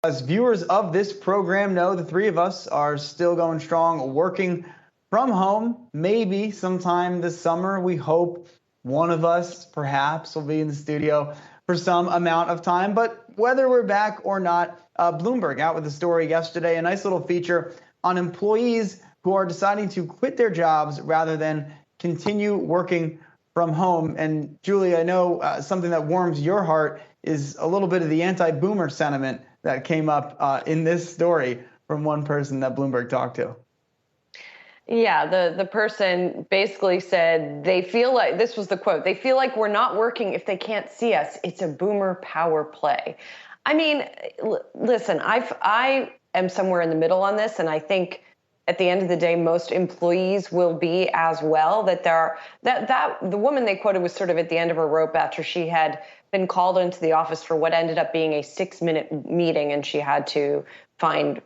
As viewers of this program know, the three of us are still going strong, working from home. Maybe sometime this summer, we hope one of us perhaps will be in the studio for some amount of time. But whether we're back or not, Bloomberg out with a story yesterday, a nice little feature on employees who are deciding to quit their jobs rather than continue working from home. And Julie, I know something that warms your heart is a little bit of the anti-boomer sentiment that came up in this story from one person that Bloomberg talked to. Yeah, the person basically said they feel like, this was the quote, they feel like we're not working if they can't see us. It's a boomer power play. I mean, listen, I am somewhere in the middle on this, and I think at the end of the day, most employees will be as well. That the woman they quoted was sort of at the end of her rope after she had been called into the office for what ended up being a 6-minute meeting, and she had to find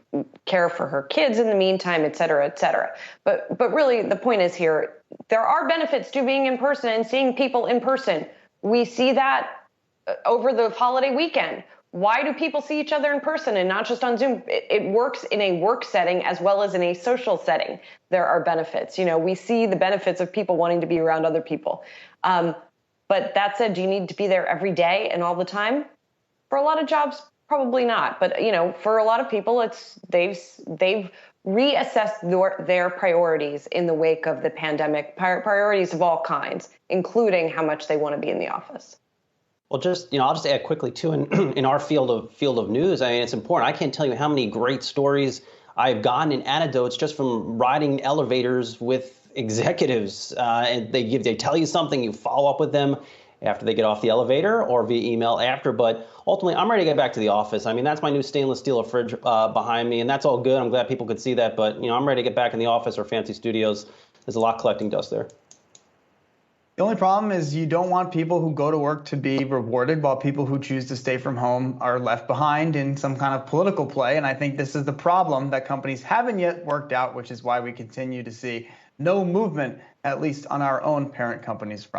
care for her kids in the meantime, et cetera, et cetera. But really, the point is here, there are benefits to being in person and seeing people in person. We see that over the holiday weekend. Why do people see each other in person and not just on Zoom? It works in a work setting as well as in a social setting. There are benefits. You know, we see the benefits of people wanting to be around other people. But that said, do you need to be there every day and all the time? For a lot of jobs, probably not. But, you know, for a lot of people, they've reassessed their priorities in the wake of the pandemic, priorities of all kinds, including how much they want to be in the office. Well, I'll just add quickly too. In our field of news, I mean, it's important. I can't tell you how many great stories I've gotten in anecdotes just from riding elevators with executives, and they tell you something, you follow up with them after they get off the elevator or via email after. But ultimately, I'm ready to get back to the office. I mean, that's my new stainless steel fridge behind me, and that's all good. I'm glad people could see that. But I'm ready to get back in the office or fancy studios. There's a lot collecting dust there. The only problem is you don't want people who go to work to be rewarded while people who choose to stay from home are left behind in some kind of political play. And I think this is the problem that companies haven't yet worked out, which is why we continue to see no movement, at least on our own parent company's front.